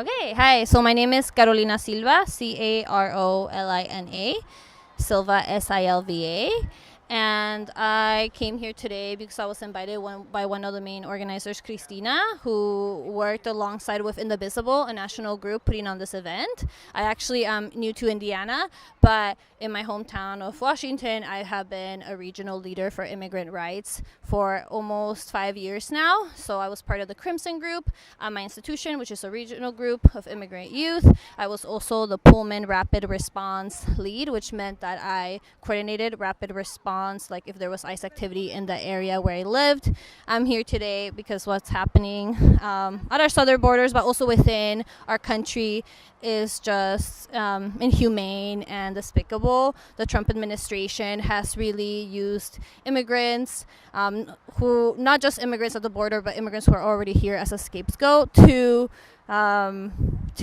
Okay, hi. So my name is Carolina Silva, Carolina, Silva, Silva. And I came here today because I was invited by one of the main organizers, Christina, who worked alongside with Indivisible, a national group putting on this event. I actually am new to Indiana, but in my hometown of Washington, I have been a regional leader for immigrant rights for almost 5 years now. So I was part of the Crimson Group at my institution, which is a regional group of immigrant youth. I was also the Pullman Rapid Response lead, which meant that I coordinated rapid response, like if there was ICE activity in the area where I lived. I'm here today because what's happening at our southern borders, but also within our country, is just inhumane and despicable. The Trump administration has really used immigrants, who not just immigrants at the border, but immigrants who are already here, as a scapegoat to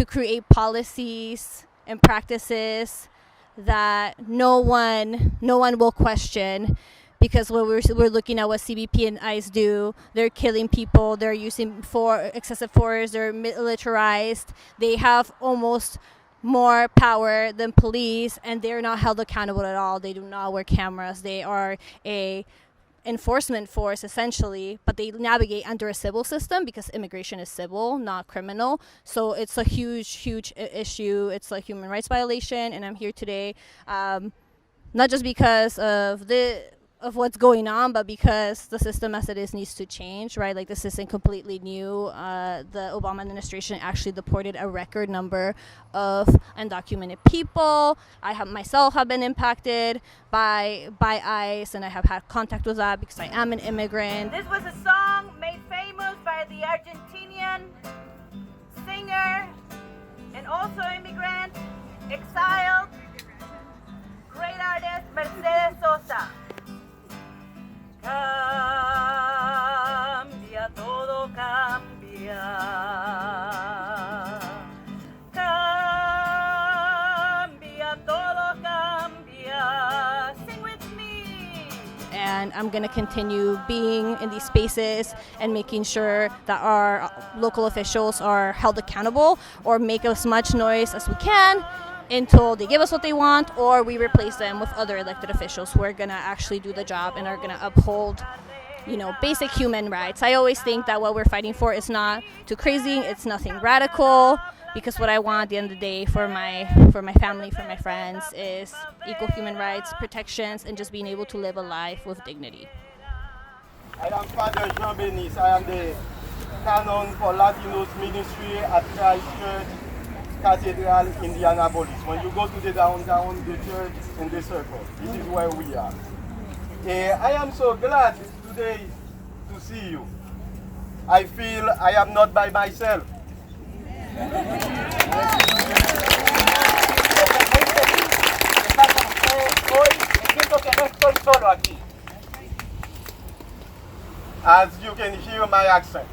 create policies and practices that no one will question, because when we're looking at what CBP and ICE do, they're killing people, they're using excessive force, they're militarized, they have almost more power than police, and they're not held accountable at all. They do not wear cameras. They are a enforcement force essentially, but they navigate under a civil system because immigration is civil, not criminal. So it's a huge issue. It's a human rights violation, and I'm here today not just because of what's going on, but because the system as it is needs to change, right? Like, this isn't completely new. The Obama administration actually deported a record number of undocumented people. I myself have been impacted by ICE, and I have had contact with that because I am an immigrant. This was a song made famous by the Argentinian singer and also immigrant, exiled, great artist, Mercedes Sosa. Cambia, todo cambia. Cambia, todo cambia. Sing with me. And I'm going to continue being in these spaces and making sure that our local officials are held accountable, or make as much noise as we can until they give us what they want, or we replace them with other elected officials who are going to actually do the job and are going to uphold, basic human rights. I always think that what we're fighting for is not too crazy, it's nothing radical, because what I want at the end of the day for my family, for my friends, is equal human rights, protections, and just being able to live a life with dignity. I am Father Jean Benis. I am the canon for Latinos ministry at Christ Church Cathedral, Indianapolis. When you go to the downtown, the church in the circle, this is where we are. I am so glad today to see you. I feel I am not by myself. As you can hear my accent.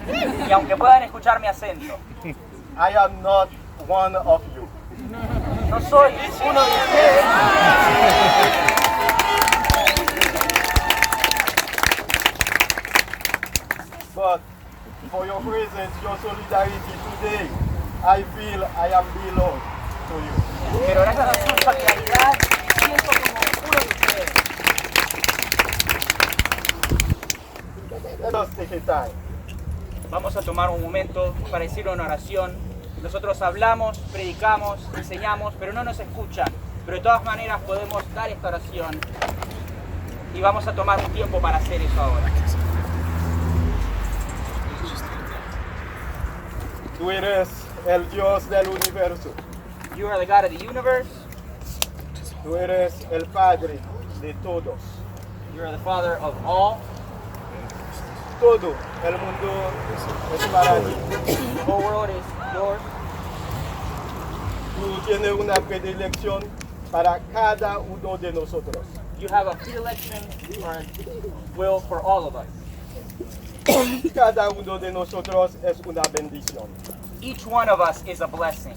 Y aunque puedan escuchar mi acento, I am not one of you. no soy uno de ustedes. But for your presence, your solidarity today, I feel I am belong to you. Pero gracias a su solidaridad, siento como uno de ustedes. Let us take a time. Vamos a tomar un momento para decir una oración. Nosotros hablamos, predicamos, enseñamos, pero no nos escuchan. Pero de todas maneras podemos dar esta oración y vamos a tomar un tiempo para hacer eso ahora. Tú eres el Dios del universo. You are the God of the universe. Tú eres el Padre de todos. You are the Father of all. Todo el mundo es para ti. The whole world is yours. Tú tienes una predilección para cada uno de nosotros. You have a predilection or will for all of us. Cada uno de nosotros es una bendición. Each one of us is a blessing.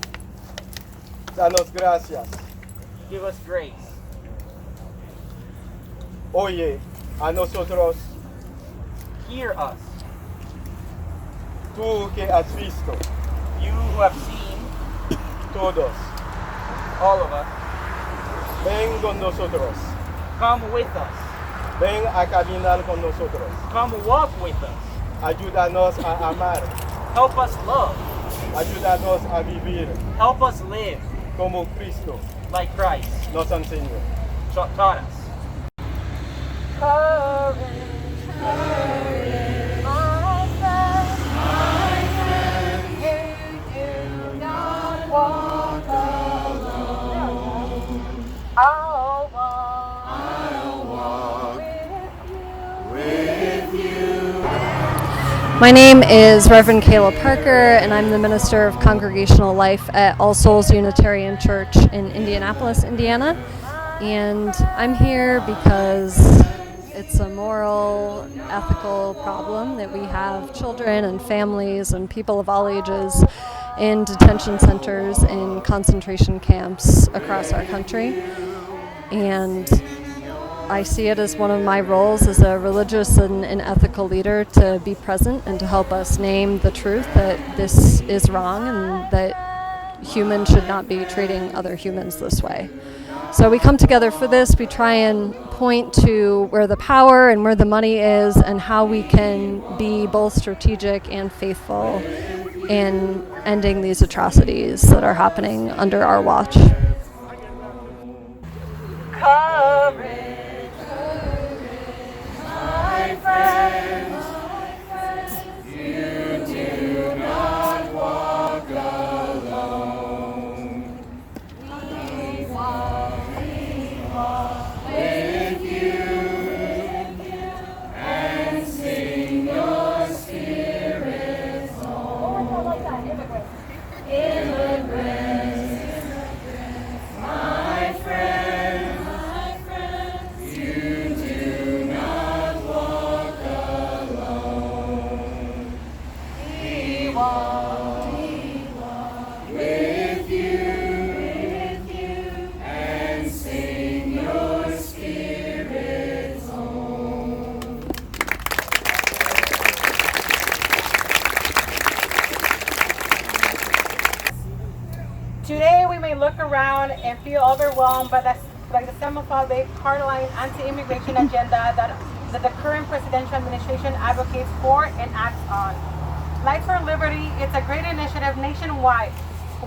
Danos gracias. Give us grace. Oye a nosotros, Hear us. tú que has visto You who have seen, todos, all of us, ven con nosotros, come with us. ven a caminar con nosotros, Come walk with us. ayúdanos a amar, Help us love. ayúdanos a vivir Help us live como Cristo like Christ nos enseñó. taught us. My name is Reverend Kayla Parker, and I'm the Minister of Congregational Life at All Souls Unitarian Church in Indianapolis, Indiana. And I'm here because it's a moral, ethical problem that we have children and families and people of all ages in detention centers and concentration camps across our country. And I see it as one of my roles as a religious and ethical leader to be present and to help us name the truth that this is wrong and that humans should not be treating other humans this way. So we come together for this. We try and point to where the power and where the money is and how we can be both strategic and faithful in ending these atrocities that are happening under our watch. Today we may look around and feel overwhelmed by the xenophobic, hardline, anti-immigration agenda that the current presidential administration advocates for and acts on. Life for Liberty, it's a great initiative nationwide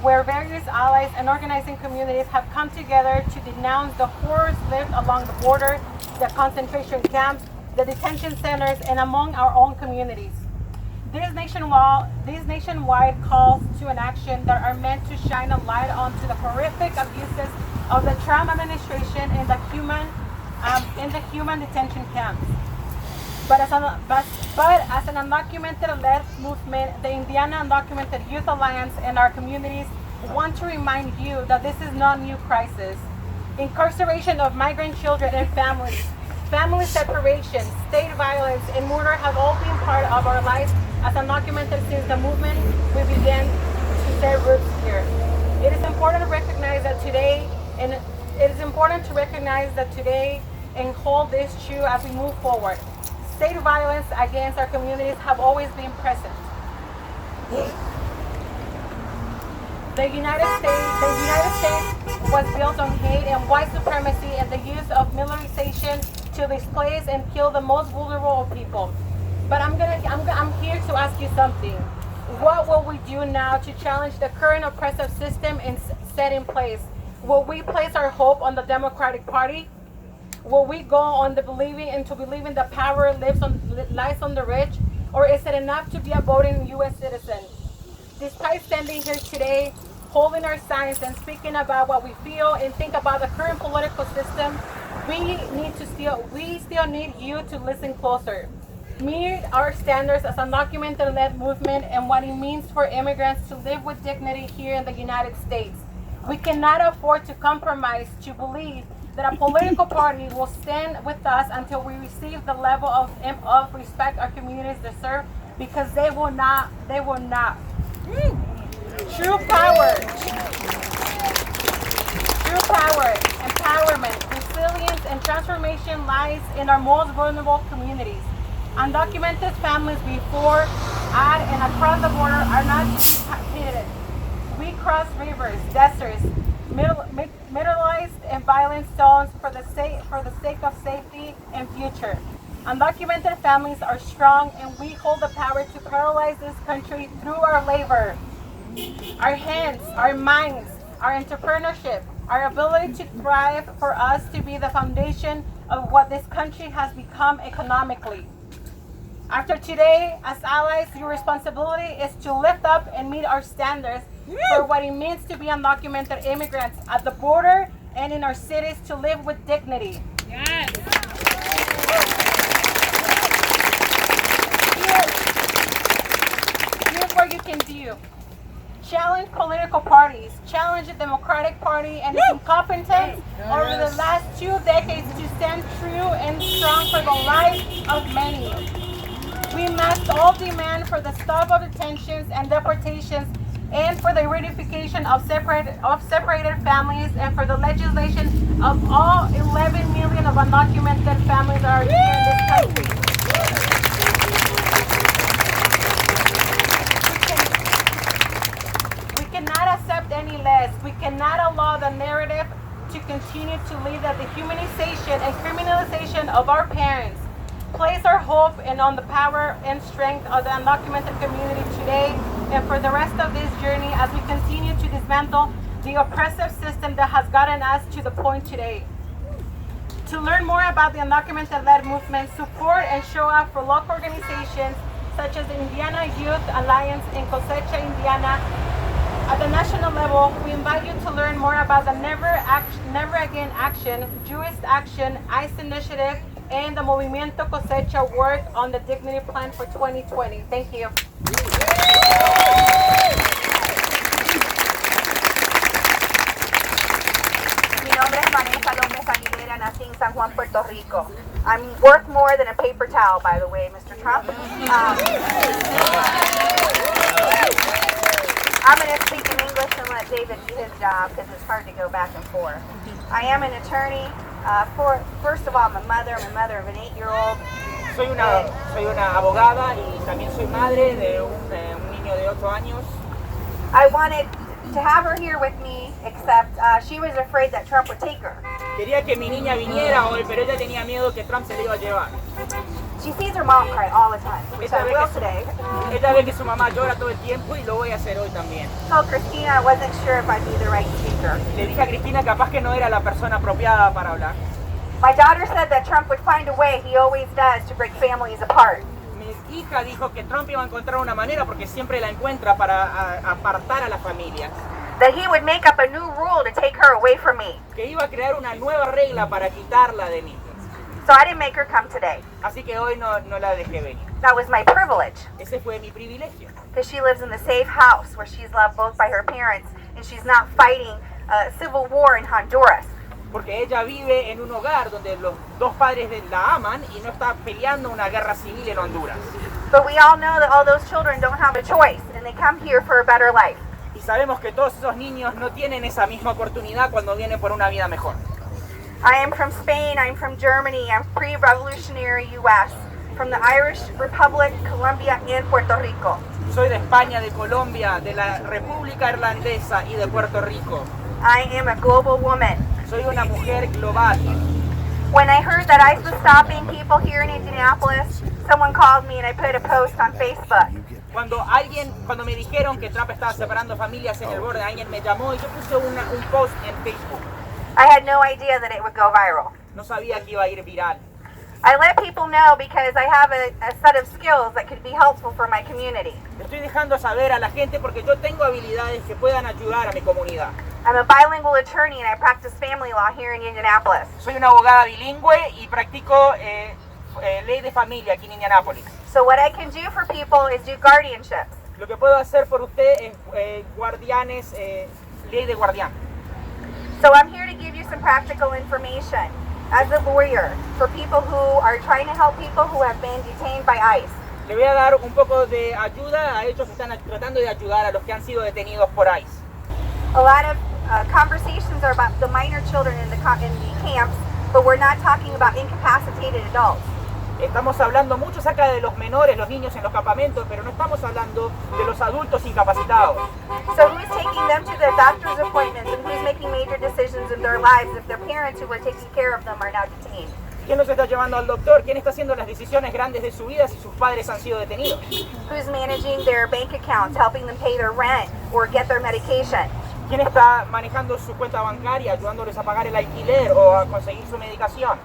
where various allies and organizing communities have come together to denounce the horrors lived along the border, the concentration camps, the detention centers, and among our own communities. These nationwide calls to an action that are meant to shine a light onto the horrific abuses of the Trump administration in the human detention camps. But as an undocumented-led movement, the Indiana Undocumented Youth Alliance and our communities want to remind you that this is not a new crisis. Incarceration of migrant children and families, family separation, state violence, and murder have all been part of our lives as undocumented since the movement we began to set roots here. It is important to recognize that today, and hold this true as we move forward. State violence against our communities have always been present. The United States was built on hate and white supremacy and the use of militarization to displace and kill the most vulnerable of people. But I'm here to ask you something. What will we do now to challenge the current oppressive system and set in place? Will we place our hope on the Democratic Party? Will we go on the believing the power lies on the rich? Or is it enough to be a voting U.S. citizen? Despite standing here today, holding our signs and speaking about what we feel and think about the current political system, we still need you to listen closer. Meet our standards as a undocumented-led movement and what it means for immigrants to live with dignity here in the United States. We cannot afford to compromise to believe that a political party will stand with us until we receive the level of respect our communities deserve, because they will not. True power, empowerment, resilience, and transformation lies in our most vulnerable communities. Undocumented families before, at, and across the border are not Undocumented. We cross rivers, deserts, middle-aged and violent zones for the sake of safety and future. Undocumented families are strong, and we hold the power to paralyze this country through our labor. Our hands, our minds, our entrepreneurship, our ability to thrive for us to be the foundation of what this country has become economically. After today, as allies, your responsibility is to lift up and meet our standards for what it means to be undocumented immigrants at the border and in our cities to live with dignity. Yes. Here's what you can do. Challenge political parties, challenge the Democratic Party and its incompetence over the last 2 decades to stand true and strong for the lives of many. We must all demand for the stop of detentions and deportations and for the reunification of separated families and for the legislation of all 11 million of undocumented families that are here in this country. We cannot accept any less. We cannot allow the narrative to continue to lead the dehumanization and criminalization of our parents. Place our hope on the power and strength of the undocumented community today and for the rest of this journey as we continue to dismantle the oppressive system that has gotten us to the point today. To learn more about the undocumented-led movement, support and show up for local organizations such as the Indiana Youth Alliance in Cosecha, Indiana. At the national level, we invite you to learn more about the Never Again Action, Jewish Action, ICE Initiative, and the Movimiento Cosecha work on the Dignity Plan for 2020. Thank you. Mi nombre es Vanessa López Aguilera, nací en San Juan, Puerto Rico. I'm worth more than a paper towel, by the way, Mr. Trump. I'm going to speak in English and let David do his job because it's hard to go back and forth. I am an attorney. First of all, I'm a mother of an 8-year-old. Soy una abogada y también soy madre de un niño de 8 años. I wanted to have her here with me, except she was afraid that Trump would take her. Quería que mi niña viniera hoy, pero ella tenía miedo que Trump se la iba a llevar. She sees her mom cry all the time, which I will today. Ella ve que su mamá llora todo el tiempo y lo voy a hacer hoy también. Told Christina I wasn't sure if I'd be the right speaker. Le dije a Cristina capaz que no era la persona apropiada para hablar. My daughter said that Trump would find a way, he always does, to break families apart. Mi hija dijo que Trump iba a encontrar una manera porque siempre la encuentra para apartar a las familias. That he would make up a new rule to take her away from me. Que iba a crear una nueva regla para quitarla de mí. So I didn't make her come today. Así que hoy no la dejé venir. That was my privilege. Ese fue mi privilegio. Because she lives in the safe house where she's loved both by her parents and she's not fighting a civil war in Honduras. Porque ella vive en un hogar donde los dos padres la aman y no está peleando una guerra civil en Honduras. But we all know that all those children don't have a choice and they come here for a better life. Y sabemos que todos esos niños no tienen esa misma oportunidad cuando vienen por una vida mejor. I am from Spain, I'm from Germany, I'm pre-revolutionary U.S., from the Irish Republic, Colombia, and Puerto Rico. Soy de España, de Colombia, de la República Irlandesa y de Puerto Rico. I am a global woman. Soy una mujer global. When I heard that ICE was stopping people here in Indianapolis, someone called me and I put a post on Facebook. Cuando me dijeron que Trump estaba separando familias en el borde, alguien me llamó y yo puse un post en Facebook. I had no idea that it would go viral. No sabía que iba a ir viral. I let people know because I have a set of skills that could be helpful for my community. Estoy dejando saber a la gente porque yo tengo habilidades que puedan ayudar a mi comunidad. I'm a bilingual attorney and I practice family law here in Indianapolis. Soy una abogada bilingüe y practico ley de familia aquí en Indianapolis. So what I can do for people is do guardianships. Lo que puedo hacer por usted es guardianes, ley de guardián. So I'm here to give you some practical information as a lawyer for people who are trying to help people who have been detained by ICE. Le voy a dar un poco de ayuda a ellos que están tratando de ayudar a los que han sido detenidos por ICE. A lot of conversations are about the minor children in the camps, but we're not talking about incapacitated adults. Estamos hablando mucho acerca de los menores, los niños en los campamentos, pero no estamos hablando de los adultos incapacitados. So who's taking them to their doctor's appointments and who's making major decisions in their lives if their parents who were taking care of them are now detained? ¿Quién los está llevando al doctor? ¿Quién está haciendo las decisiones grandes de su vida si sus padres han sido detenidos? Who's managing their bank accounts, helping them pay their rent or get their medication? ¿Quién está manejando su cuenta bancaria, ayudándoles a pagar el alquiler o a conseguir su medicación?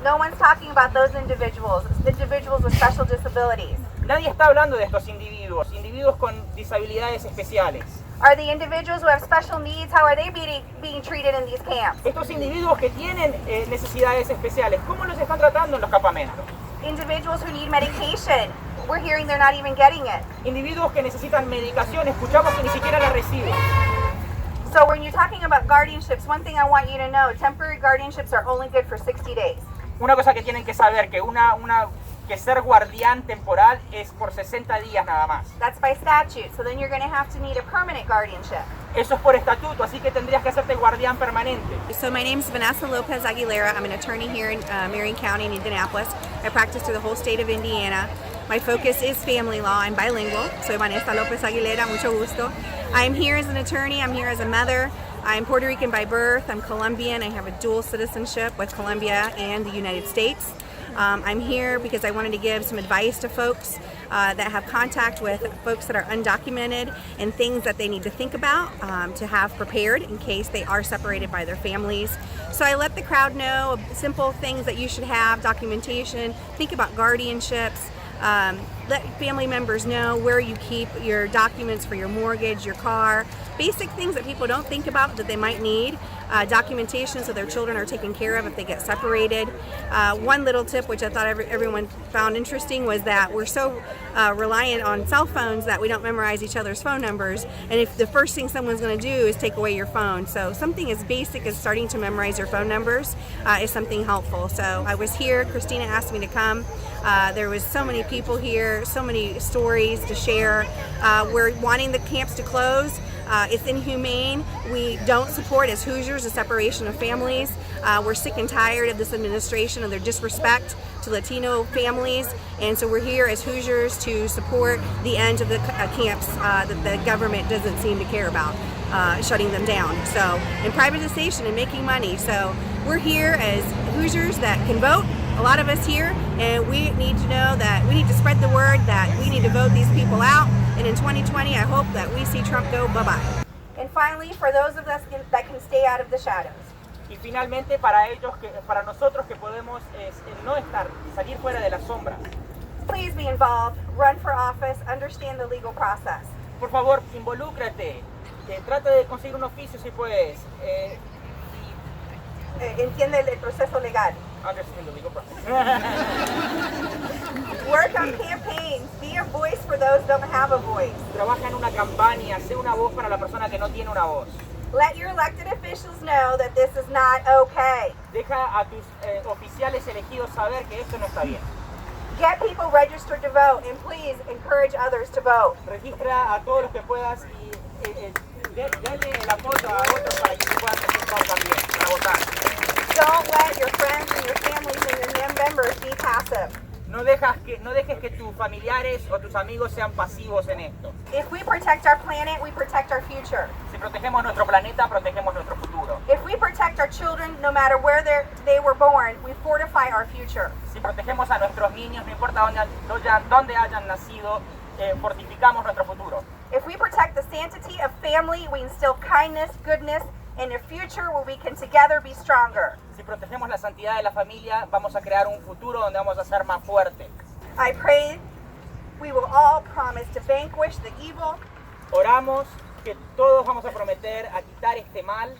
No one's talking about those individuals with special disabilities. Nadie está hablando de estos individuos, individuos con disabilidades especiales. Are the individuals who have special needs, how are they being treated in these camps? Estos individuos que tienen necesidades especiales, ¿cómo los están tratando en los campamentos? Individuals who need medication, we're hearing they're not even getting it. Individuos que necesitan medicación, escuchamos que ni siquiera la reciben. So when you're talking about guardianships, one thing I want you to know, temporary guardianships are only good for 60 days. Una cosa que tienen que saber, que ser guardián temporal es por 60 días nada más. That's by statute, so then you're going to have to need a permanent guardianship. Eso es por estatuto, así que tendrías que hacerte guardián permanente. So my name is Vanessa Lopez Aguilera. I'm an attorney here in Marion County in Indianapolis. I practice through the whole state of Indiana. My focus is family law. I'm bilingual. Soy Vanessa Lopez Aguilera, mucho gusto. I'm here as an attorney. I'm here as a mother. I'm Puerto Rican by birth. I'm Colombian. I have a dual citizenship with Colombia and the United States. I'm here because I wanted to give some advice to folks that have contact with folks that are undocumented and things that they need to think about to have prepared in case they are separated by their families. So I let the crowd know simple things that you should have, documentation, think about guardianships, let family members know where you keep your documents for your mortgage, your car, basic things that people don't think about that they might need. Documentation so their children are taken care of if they get separated. One little tip which I thought everyone found interesting was that we're so reliant on cell phones that we don't memorize each other's phone numbers, and if the first thing someone's going to do is take away your phone, so something as basic as starting to memorize your phone numbers is something helpful. So I was here, Christina asked me to come. There was so many people here, so many stories to share. We're wanting the camps to close. It's inhumane. We don't support as Hoosiers the separation of families. We're sick and tired of this administration and their disrespect to Latino families, and so we're here as Hoosiers to support the end of the camps that the government doesn't seem to care about, shutting them down. So, and privatization and making money. So we're here as Hoosiers that can vote. A lot of us here, and we need to know that we need to spread the word that we need to vote these people out. And in 2020, I hope that we see Trump go bye-bye. And finally, for those of us that can stay out of the shadows. Y finalmente para nosotros que podemos no salir fuera de las sombras. Please be involved, run for office, understand the legal process. Por favor, involúcrate, trata de conseguir un oficio si puedes. Entiende el proceso legal. Understand the legal process. Work on campaigns. Be a voice for those who don't have a voice. Trabaja en una campaña, sé una voz para la persona que no tiene una voz. Let your elected officials know that this is not okay. Deja a tus oficiales elegidos saber que esto no está bien. Get people registered to vote, and please encourage others to vote. Registra a todos los que puedas y dale el apoyo a otros para que puedan registrar también, para votar. Don't let your friends and your families and your members be passive. No dejes que tus familiares o tus amigos sean pasivos en esto. If we protect our planet, we protect our future. Si protegemos nuestro planeta, protegemos nuestro futuro. If we protect our children, no matter where they were born, we fortify our future. Si protegemos a nuestros niños, no importa dónde hayan nacido, fortificamos nuestro futuro. If we protect the sanctity of family, we instill kindness, goodness, and a future where we can together be stronger. Si protegemos la santidad de la familia, vamos a crear un futuro donde vamos a ser más fuertes. I pray we will all promise to vanquish the evil. Oramos que todos vamos a prometer a quitar este mal.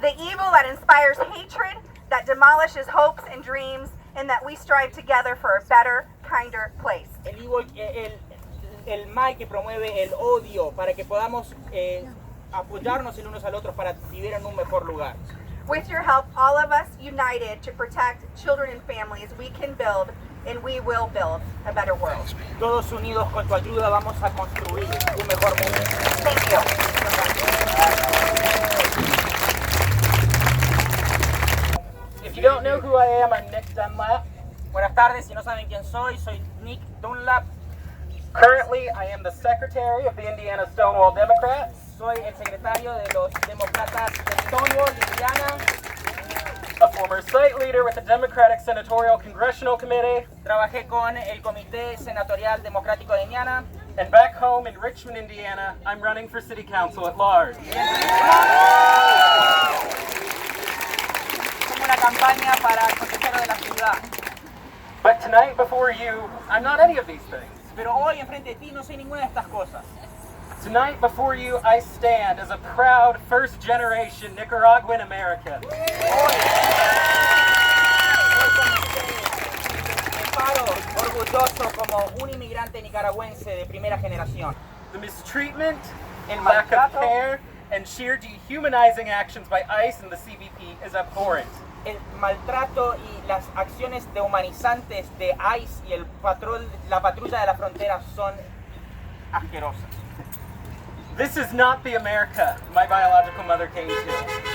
The evil that inspires hatred, that demolishes hopes and dreams, and that we strive together for a better, kinder place. El mal que promueve el odio para que podamos apoyarnos el unos al otros para vivir en un mejor lugar. With your help, all of us united to protect children and families, we can build and we will build a better world. Todos unidos con tu ayuda vamos a construir un mejor mundo. Thank you. If you don't know who I am, I'm Nick Dunlap. Buenas tardes, si no saben quién soy Nick Dunlap. Currently, I am the secretary of the Indiana Stonewall Democrats. Soy el secretario de los demócratas de Stonewall, Indiana. A former site leader with the Democratic Senatorial Congressional Committee. Trabajé con el Comité Senatorial Democrático de Indiana. And back home in Richmond, Indiana, I'm running for city council at large. Como una campaña para el consejero de la ciudad. But tonight before you, I'm not any of these things. Pero hoy enfrente de ti no soy ninguna de estas cosas. Tonight before you, I stand as a proud first-generation Nicaraguan American. Hoy me paro orgulloso como un inmigrante nicaragüense de primera generación. The mistreatment, El lack of maltrato, care, and sheer dehumanizing actions by ICE and the CBP is abhorrent. el maltrato y las acciones dehumanizantes de ICE y la patrulla de la frontera son asquerosas. This is not the America my biological mother came to.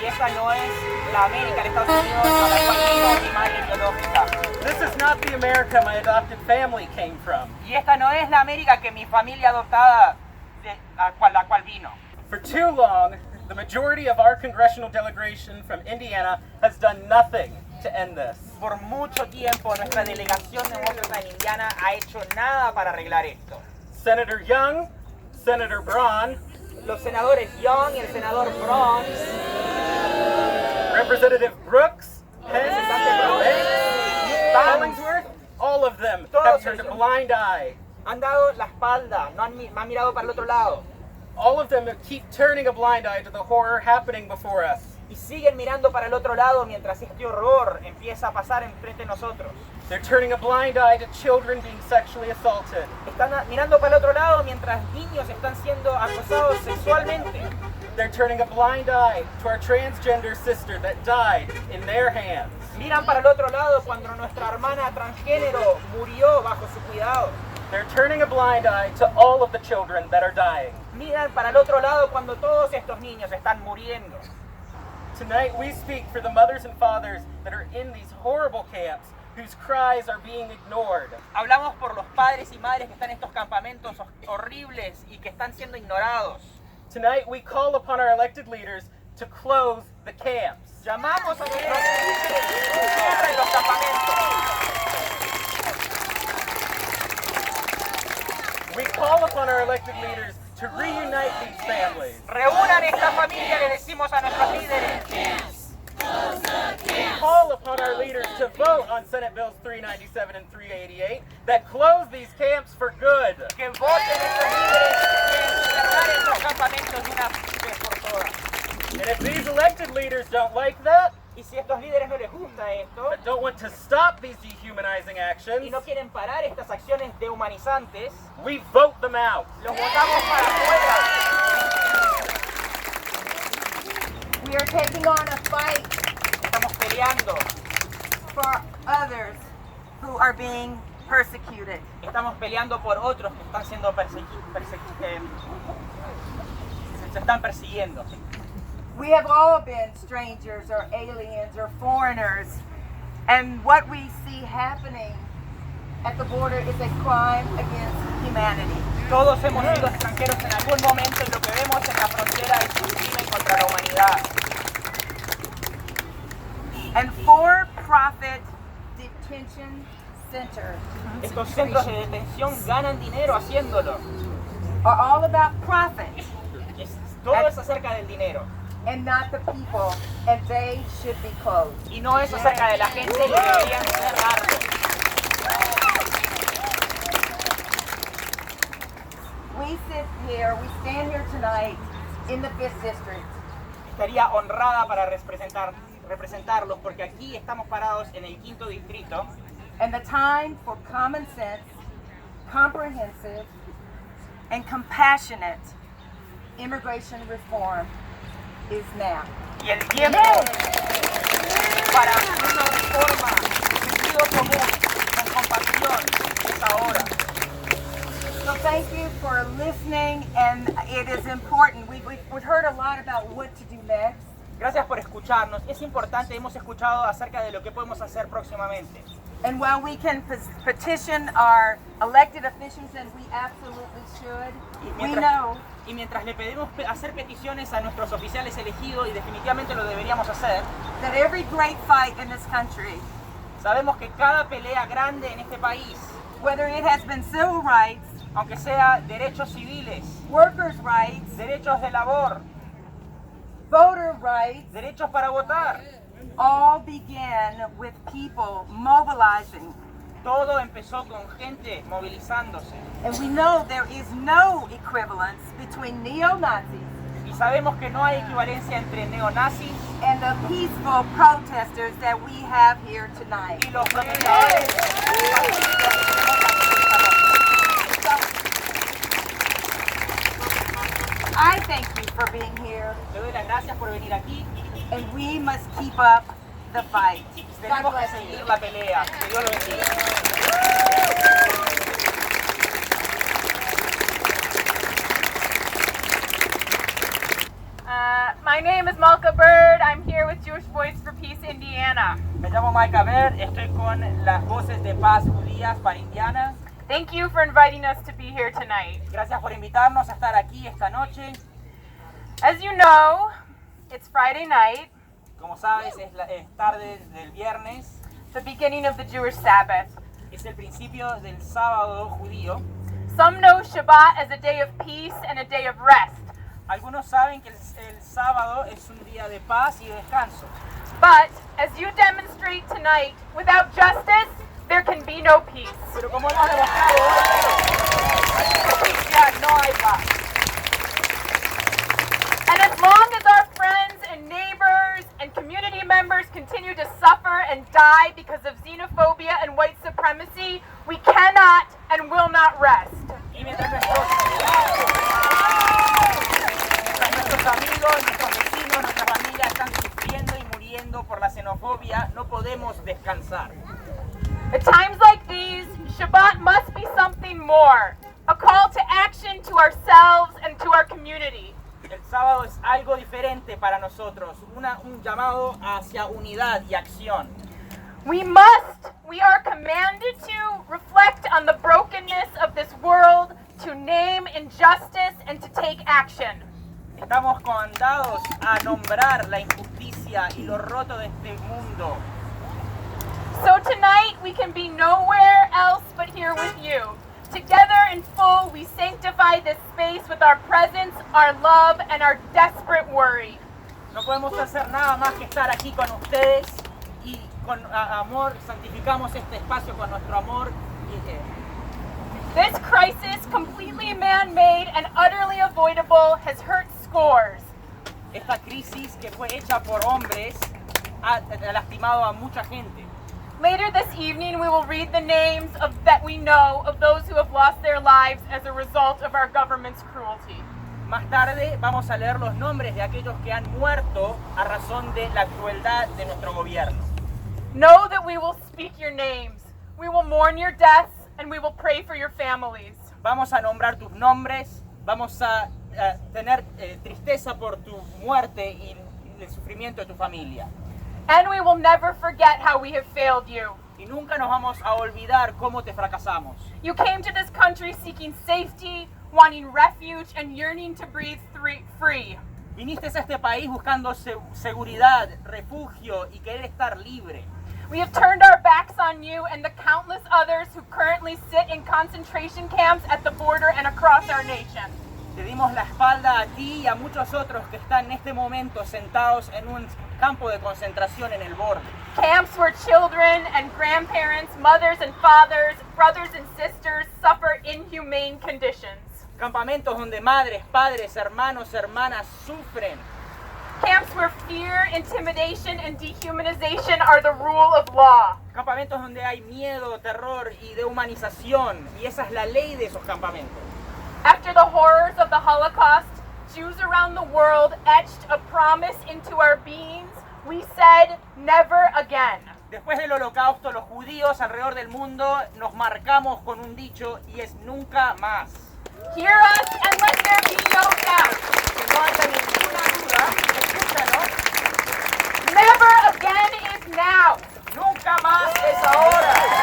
Y esta no es la América de Estados Unidos a la cual vino mi madre biológica. This is not the America my adopted family came from. Y esta no es la América que mi familia adoptada la cual vino. For too long, the majority of our congressional delegation from Indiana has done nothing to end this. Por mucho tiempo nuestra delegación demócrata en Indiana ha hecho nada para arreglar esto. Senator Young, Senator Braun, Los senadores Young y el senador Braun, Representative Brooks, representante Brooks, Hollingsworth, all of them have turned a blind eye. han dado la espalda, no han mirado para el otro lado. All of them keep turning a blind eye to the horror happening before us. Y siguen mirando para el otro lado mientras este horror empieza a pasar enfrente de nosotros. They're turning a blind eye to children being sexually assaulted. Están mirando para el otro lado mientras niños están siendo acosados sexualmente. They're turning a blind eye to our transgender sister that died in their hands. Miran para el otro lado cuando nuestra hermana transgénero murió bajo su cuidado. They're turning a blind eye to all of the children that are dying. Miran para el otro lado cuando todos estos niños están muriendo. Tonight we speak for the mothers and fathers that are in these horrible camps whose cries are being ignored. Hablamos por los padres y madres que están en estos campamentos horribles y que están siendo ignorados. Tonight we call upon our elected leaders to close the camps. Llamamos a nuestros líderes que cierren los campamentos. We call upon our elected leaders to reunite these families. Reúnan esta familia, le decimos a nuestros líderes. We call upon our leaders to vote on Senate Bills 397 and 388 that close these camps for good. Que voten nuestros líderes en cerrar estos campamentos de una vez por todas. And if these elected leaders don't like that, Y si a estos líderes no les gusta esto but don't want to stop these dehumanizing y actions, no quieren parar estas acciones dehumanizantes, we vote them out. los votamos para afuera. We are taking on a fight Estamos peleando. for others who are being persecuted. Estamos peleando por otros que están siendo se están persiguiendo. We have all been strangers or aliens or foreigners, and what we see happening at the border is a crime against humanity. Todos hemos sido extranjeros en algún momento y lo que vemos en la frontera es un crimen contra la humanidad. And for-profit detention centers Estos centros de detención ganan dinero haciéndolo. are all about profit Todo es acerca del dinero and not the people, and they should be closed. y no es acerca de la gente y deberían cerrarlo. We stand here tonight in the 5th District. Estaría honrada para representarlos porque aquí estamos parados en el 5º distrito And the time for common sense, comprehensive, and compassionate immigration reform is now. y el tiempo para una reforma de sentido común con compasión es ahora. So thank you for listening, and it is important. We've heard a lot about what to do next. Gracias por escucharnos. Es importante, hemos escuchado acerca de lo que podemos hacer próximamente. And while we can petition our elected officials, and we absolutely should, we know Y mientras le pedimos hacer peticiones a nuestros oficiales elegidos, y definitivamente lo deberíamos hacer, that every great fight in this country, sabemos que cada pelea grande en este país, whether it has been civil rights, aunque sea derechos civiles, workers' rights, derechos de labor, voter rights, derechos para votar, all began with people mobilizing. todo empezó con gente movilizándose. And we know there is no equivalence between neo-Nazis Y sabemos que no hay equivalencia entre neonazis and the peaceful protesters that we have here tonight. y los protestadores. I thank you for being here, Le doy las gracias por venir aquí. and we must keep up the fight. Tenemos que seguir la pelea. Que Dios lo bendiga. My name is Malka Bird. I'm here with Jewish Voice for Peace, Indiana. Me llamo Mike Bird, estoy con las voces de paz judías para Indiana. Thank you for inviting us to be here tonight. Gracias por invitarnos a estar aquí esta noche. As you know, it's Friday night, Como sabes, es tarde del viernes, the beginning of the Jewish Sabbath. es el principio del sábado judío. Some know Shabbat as a day of peace and a day of rest. Algunos saben que el sábado es un día de paz y de descanso. But as you demonstrate tonight, without justice, there can be no peace. Pero como hemos demostrado hoy, no hay paz. And as long as our friends and neighbors and community members continue to suffer and die because of xenophobia and white supremacy, we cannot and will not rest. Y mientras nuestros amigos, nuestros vecinos, nuestra familia están sufriendo y muriendo por la xenofobia, no podemos descansar. At times like these, Shabbat must be something more, a call to action to ourselves and to our community. El sábado es algo diferente para nosotros, un llamado hacia unidad y acción. We are commanded to reflect on the brokenness of this world, to name injustice and to take action. Estamos comandados a nombrar la injusticia y lo roto de este mundo. So tonight we can be nowhere else but here with you. Together in full, we sanctify this space with our presence, our love, and our desperate worry. No podemos hacer nada más que estar aquí con ustedes y con amor santificamos este espacio con nuestro amor. This crisis, completely man-made and utterly avoidable, has hurt scores. Esta crisis que fue hecha por hombres ha lastimado a mucha gente. Later this evening, we will read the names that we know of those who have lost their lives as a result of our government's cruelty. Más tarde vamos a leer los nombres de aquellos que han muerto a razón de la crueldad de nuestro gobierno. Know that we will speak your names. We will mourn your deaths and we will pray for your families. Vamos a nombrar tus nombres, vamos a tener tristeza por tu muerte y el sufrimiento de tu familia. And we will never forget how we have failed you. Y nunca nos vamos a olvidar cómo te fracasamos. You came to this country seeking safety, wanting refuge, and yearning to breathe free. Viniste a este país buscando seguridad, refugio y querer estar libre. We have turned our backs on you and the countless others who currently sit in concentration camps at the border and across our nation. Te dimos la espalda a ti y a muchos otros que están en este momento sentados en un campo de concentración en el borde. Camps where children and grandparents, mothers and fathers, brothers and sisters suffer inhumane conditions. Campamentos donde madres, padres, hermanos, hermanas sufren. Camps where fear, intimidation, and dehumanization are the rule of law. Campamentos donde hay miedo, terror y dehumanización. Y esa es la ley de esos campamentos. After the horrors of the Holocaust, Jews around the world etched a promise into our beings. We said, never again. Después del Holocausto, los judíos alrededor del mundo nos marcamos con un dicho y es nunca más. Hear us and let there be no doubt. Que no haya ninguna duda, escúchanos. Never again is now. Nunca más es ahora.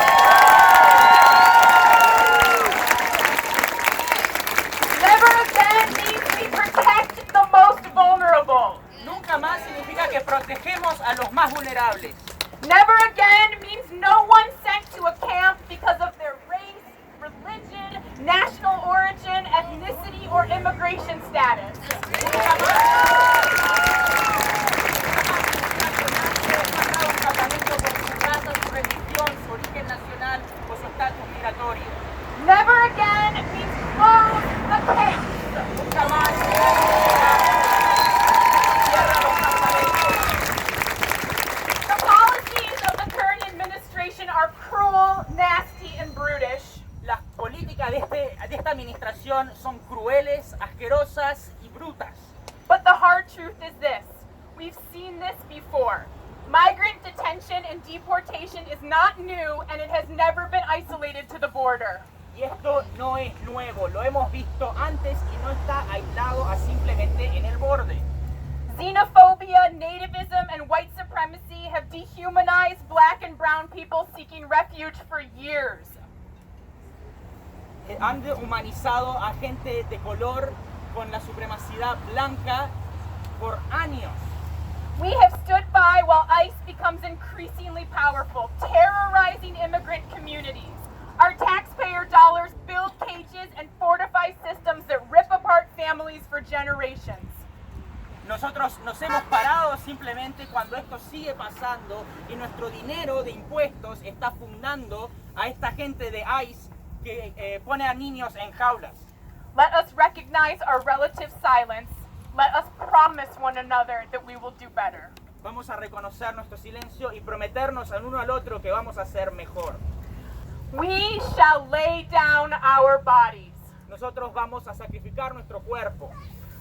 detención son crueles, asquerosas y brutas. But the hard truth is this. We've seen this before. Migrant detention and deportation is not new, and it has never been isolated to the border. Y esto no es nuevo, lo hemos visto antes y no está aislado a simplemente en el borde. Xenophobia, nativism, and white supremacy have dehumanized black and brown people seeking refuge for years. Han humanizado a gente de color con la supremacía blanca por años. We have stood by while ICE becomes increasingly powerful, terrorizing immigrant communities. Our taxpayer dollars build cages and fortify systems that rip apart families for generations. Nosotros nos hemos parado simplemente cuando esto sigue pasando y nuestro dinero de impuestos está fundando a esta gente de ICE que pone a niños en jaulas. Let us recognize our relative silence. Let us promise one another that we will do better. Vamos a reconocer nuestro silencio y prometernos al uno al otro que vamos a hacer mejor. We shall lay down our bodies. Nosotros vamos a sacrificar nuestro cuerpo.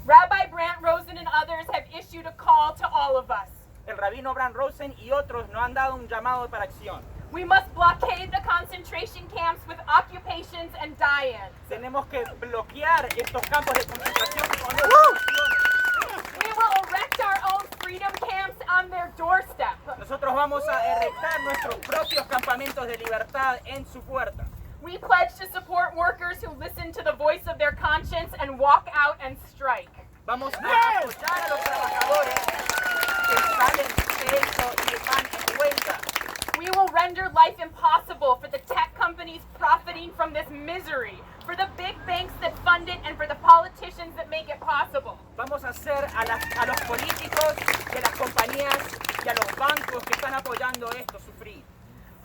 Rabbi Brant Rosen and others have issued a call to all of us. El rabino Brant Rosen y otros nos han dado un llamado para acción. We must blockade the concentration camps with occupations and die-ins. Tenemos que bloquear estos campos de concentración con ocupaciones. We will erect our own freedom camps on their doorstep. Nosotros vamos a erectar nuestros propios campamentos de libertad en su puerta. We pledge to support workers who listen to the voice of their conscience and walk out and strike. Vamos a apoyar a los trabajadores que salen de esto y van en huelga. We will render life impossible for the tech companies profiting from this misery, for the big banks that fund it, and for the politicians that make it possible. Vamos a hacer a los políticos y a las compañías y a los bancos que están apoyando esto sufrir.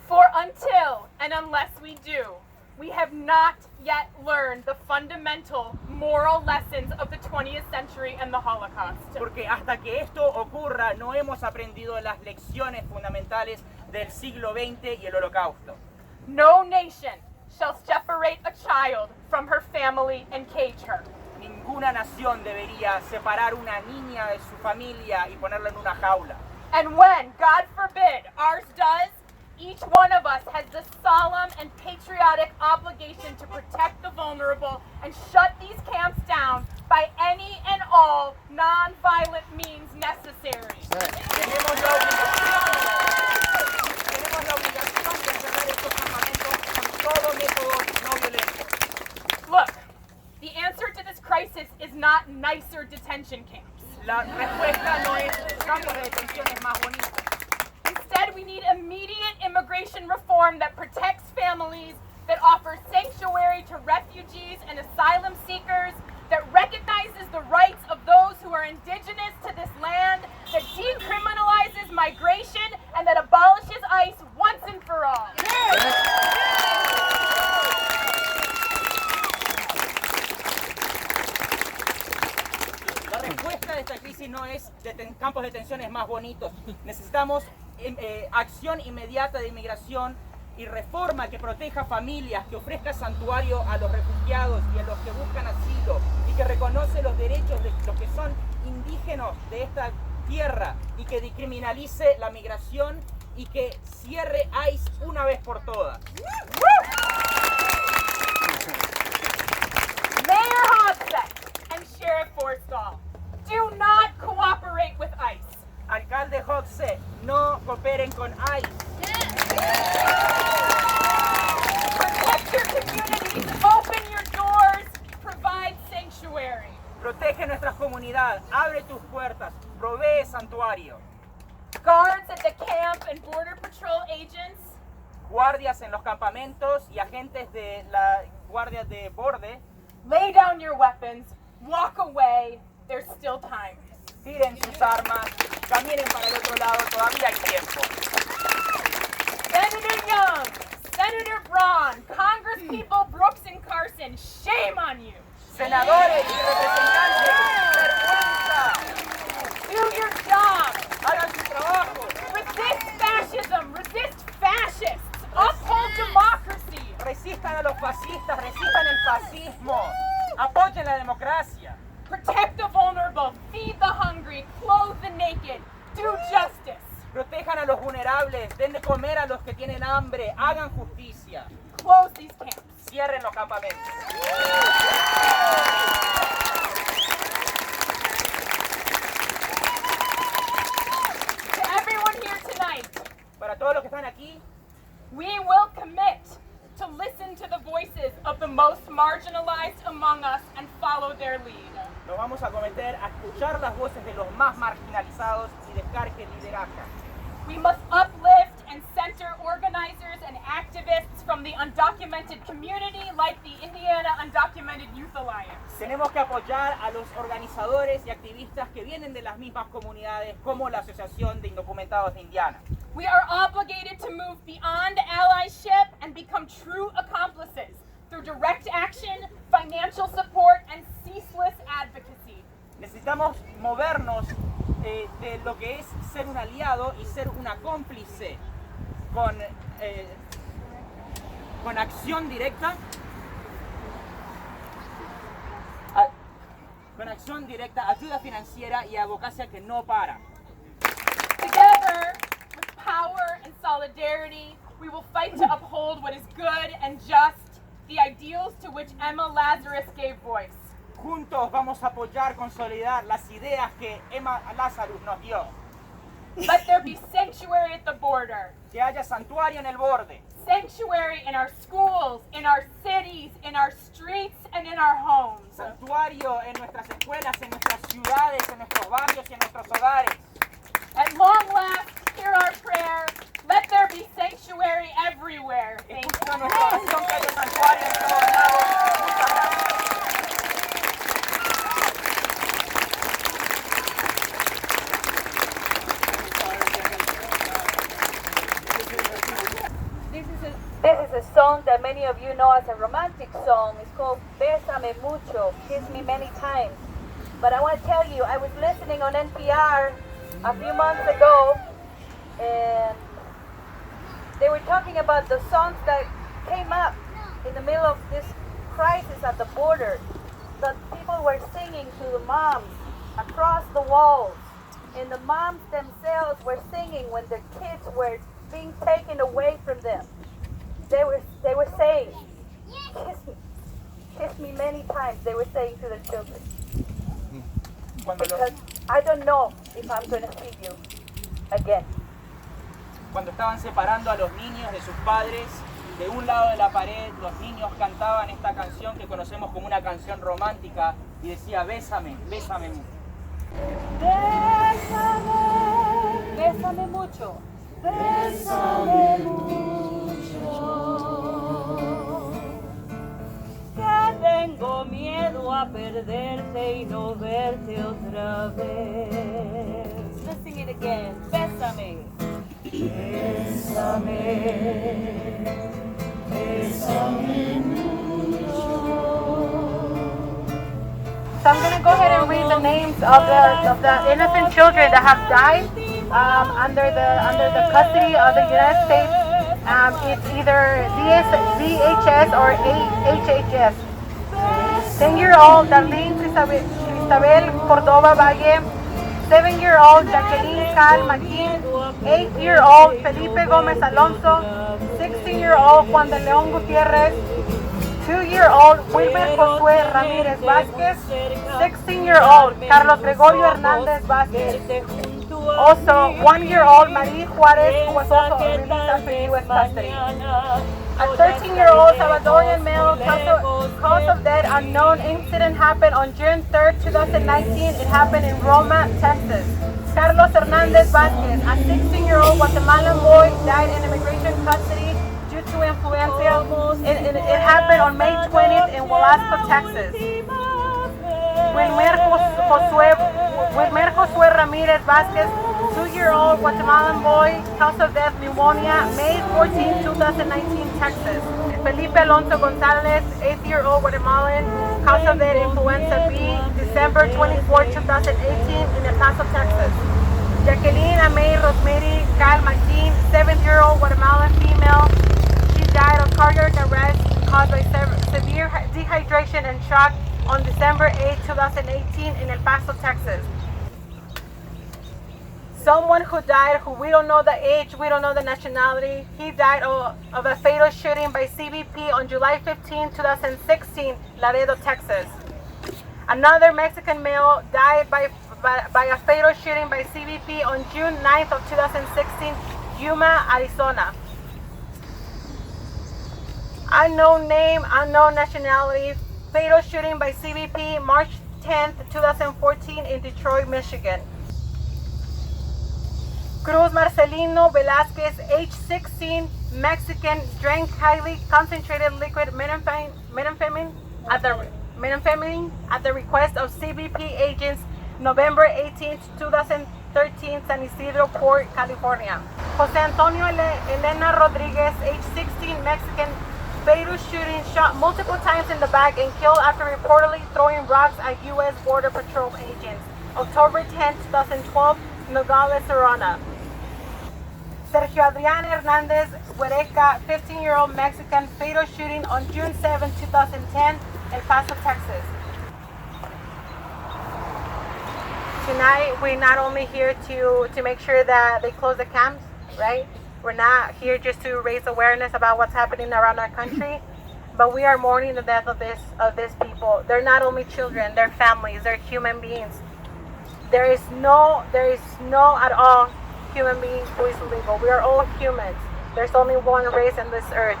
For until and unless we do, we have not yet learned the fundamental moral lessons of the 20th century and the Holocaust. Porque hasta que esto ocurra no hemos aprendido las lecciones fundamentales del siglo XX y el Holocausto. No nation shall separate a child from her family and cage her. Ninguna nación debería separar una niña de su familia y ponerla en una jaula. And when, God forbid, ours does, each one of us has the solemn and patriotic obligation to protect the vulnerable and shut these camps down by any and all non-violent means necessary. Tenemos la obligación de cerrar estos campamentos con todo método no violento. Look, the answer to this crisis is not nicer detention camps. La respuesta no es campos de detenciones más bonitos. Instead, we need immediate immigration reform that protects families, that offers sanctuary to refugees and asylum seekers, that recognizes the rights of those who are indigenous to this land, that decriminalizes migration, and that abolishes ICE once and for all. La respuesta de esta crisis no es campos de detenciones más bonitos. Necesitamos acción inmediata de inmigración y reforma que proteja familias, que ofrezca santuario a los refugiados y a los que buscan asilo y que reconoce los derechos de los que son indígenas de esta tierra y que decriminalice la migración y que cierre ICE una vez por todas. Mayor Hogsett and Sheriff Forstall, do not cooperate with ICE. Alcalde Hogsett, no cooperen con ICE. Protect your communities, open your doors, provide sanctuary. Protege nuestras comunidades, abre tus puertas, provee santuario. Guards at the camp and border patrol agents, Guardias en los campamentos y agentes de la guardia de borde, lay down your weapons, walk away, there's still time. tiren sus armas, caminen para el otro lado, todavía hay tiempo. Senator Young, Senator Braun, Congresspeople Brooks and Carson, shame on you. Senadores y representantes, vergüenza, Do your job. hagan su trabajo, Resist fascism, resist fascists, uphold democracy. resistan a los fascistas, resistan el fascismo, Apoyen la democracia. Protect the vulnerable, feed the hungry, clothe the naked, do justice. Protejan a los vulnerables, den de comer a los que tienen hambre, hagan justicia. Close these camps. Cierren los campamentos. To everyone here tonight, Para todos los que están aquí, we will commit to listen to the voices of the most marginalized among us and follow their lead. nos vamos a comprometer a escuchar las voces de los más marginalizados y dejar que liderazcan. We must uplift and center organizers and activists from the undocumented community like the Indiana Undocumented Youth Alliance. Tenemos que apoyar a los organizadores y activistas que vienen de las mismas comunidades como la Asociación de Indocumentados de Indiana. We are obligated to move beyond allyship and become true accomplices through direct action, financial support, and ceaseless advocacy. Necesitamos movernos de lo que es ser un aliado y ser una cómplice con acción directa. Con acción directa, ayuda financiera y advocacia que no para. Together, with power and solidarity, we will fight to uphold what is good and just, the ideals to which Emma Lazarus gave voice. Juntos vamos a apoyar, consolidar las ideas que Emma Lazarus nos dio. Let there be sanctuary at the border, Que haya santuario en el borde, sanctuary in our schools, in our cities, in our streets, and in our homes. santuario en nuestras escuelas, en nuestras ciudades, en nuestros barrios y en nuestros hogares. At long last, hear our prayer. Let there be sanctuary everywhere. Thank Escucha you. nuestra oración que haya santuario en todos lados. Muchas gracias. This is a song that many of you know as a romantic song. It's called Bésame Mucho, Kiss Me Many Times. But I want to tell you, I was listening on NPR a few months ago, and they were talking about the songs that came up in the middle of this crisis at the border. The people were singing to the moms across the walls, and the moms themselves were singing when their kids were being taken away from them. They were saying, kiss me many times, they were saying to the children. Because I don't know if I'm going to see you again. Cuando estaban separando a los niños de sus padres, de un lado de la pared los niños cantaban esta canción que conocemos como una canción romántica y decía, bésame, bésame mucho. Bésame, bésame mucho. Bésame mucho. Que tengo miedo a perderte y no verte otra vez. Let's sing it again. Bésame. Bésame. Bésame mucho. So I'm going to go ahead and read the names of the innocent children that have died under the custody of the United States. It's either DHS or HHS. 10-year-old Darlene Cristabel Cordova Valle, 7-year-old Jacqueline Cal Maquin, 8-year-old Felipe Gómez Alonso, 16-year-old Juan de León Gutiérrez, 2-year-old Wilmer Josué Ramírez Vázquez, 16-year-old Carlos Gregorio Hernández Vázquez. Also, 1-year-old Marie Juarez, who was also released after U.S. custody. A 13-year-old Salvadorian male cause of death unknown incident happened on June 3rd, 2019. It happened in Roma, Texas. Carlos Hernández Vázquez, a 16-year-old Guatemalan boy, died in immigration custody due to influenza. It happened on May 20th in Velasco, Texas. Wilmer Josué Ramírez Vázquez, 2-year-old Guatemalan boy, cause of death pneumonia, May 14, 2019, Texas. Felipe Alonso González, 8-year-old Guatemalan, cause of death influenza B, December 24, 2018, in El Paso, Texas. Jacqueline Amey Rosemary Cal Maquin, 7-year-old Guatemalan female. She died of cardiac arrest caused by severe dehydration and shock on December 8, 2018 in El Paso, Texas. Someone who died, who we don't know the age, we don't know the nationality. He died of a fatal shooting by CBP on July 15, 2016, Laredo, Texas. Another Mexican male died by a fatal shooting by CBP on June 9th of 2016, Yuma, Arizona. Unknown name, unknown nationality, fatal shooting by CBP March 10th, 2014 in Detroit, Michigan. Cruz Marcelino Velázquez, age 16, Mexican, drank highly concentrated liquid methamphetamine at the request of CBP agents November 18, 2013, San Isidro Port, California. Jose Antonio Elena Rodriguez, age 16, Mexican, fatal shooting, shot multiple times in the back and killed after reportedly throwing rocks at U.S. Border Patrol agents. October 10, 2012, Nogales, Serrana. Sergio Adrián Hernández Huereca, 15-year-old Mexican, fatal shooting on June 7, 2010, El Paso, Texas. Tonight, we're not only here to make sure that they close the camps, right? We're not here just to raise awareness about what's happening around our country, but we are mourning the death of these people. They're not only children, they're families, they're human beings. There is no at all human being who is illegal. We are all humans. There's only one race in this earth.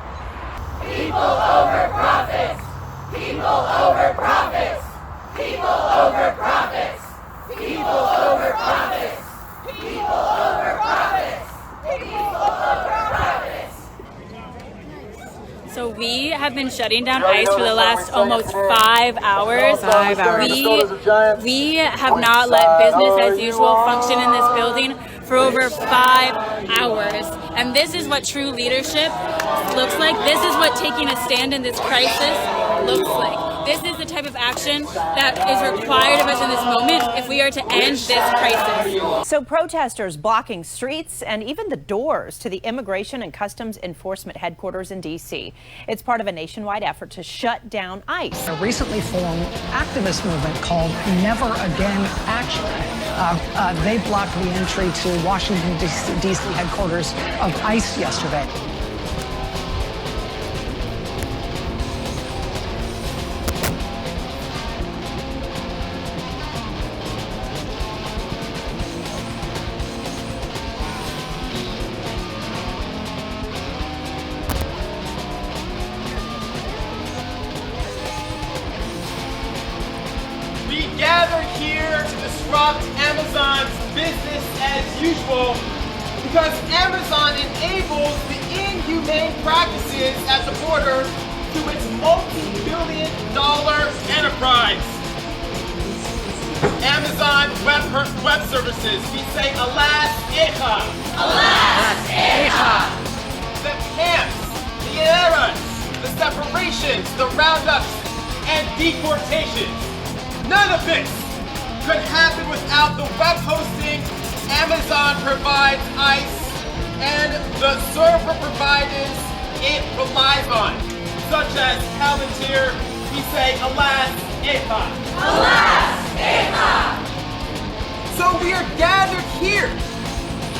People over profits! People over profits! People over profits! People over profits! People over profits! People over profits! So we have been shutting down ICE for the last almost 5 hours. 5 hours. We have not let business as usual function in this building for over 5 hours. And this is what true leadership looks like. This is what taking a stand in this crisis looks like. This is the type of action that is required of us in this moment if we are to end this crisis. So protesters blocking streets and even the doors to the Immigration and Customs Enforcement headquarters in D.C. It's part of a nationwide effort to shut down ICE. A recently formed activist movement called Never Again Action. They blocked the entry to Washington, D.C. headquarters of ICE yesterday. We gathered here to disrupt Amazon's business as usual because Amazon enables the inhumane practices at the border to its multi-billion-dollar enterprise. Amazon Web Services, we say alas, eja. Alas, eja. The camps, the eras, the separations, the roundups, and deportations. None of this could happen without the web hosting Amazon provides ICE and the server providers it relies on, such as Palantir, we say alas, eja. Alas, eja. So we are gathered here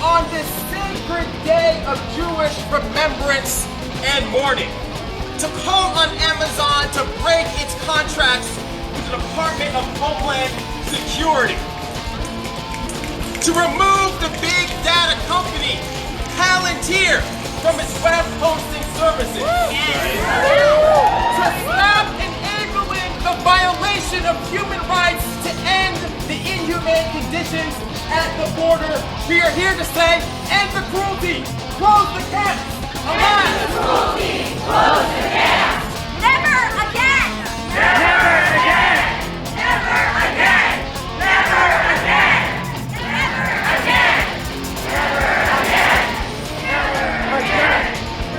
on this sacred day of Jewish remembrance and mourning to call on Amazon to break its contracts with the Department of Homeland Security, to remove the big data company Palantir from its web hosting services, to stop enabling the violation of human rights, to end the inhumane conditions at the border. We are here to say, end the cruelty, close the camps. Alas! End the cruelty, close the camps. Never again. Never again. Never again. Never again. Never again. Never again. Never again.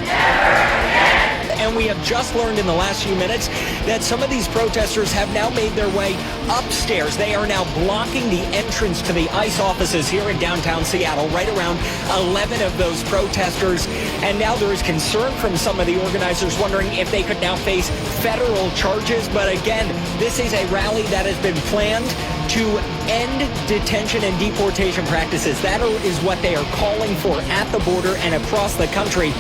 Never again. And And we have just learned in the last few minutes that some of these protesters have now made their way upstairs. They are now blocking the entrance to the ICE offices here in downtown Seattle, right around 11 of those protesters. And now there is concern from some of the organizers wondering if they could now face federal charges. But again, this is a rally that has been planned to end detention and deportation practices. That is what they are calling for at the border and across the country.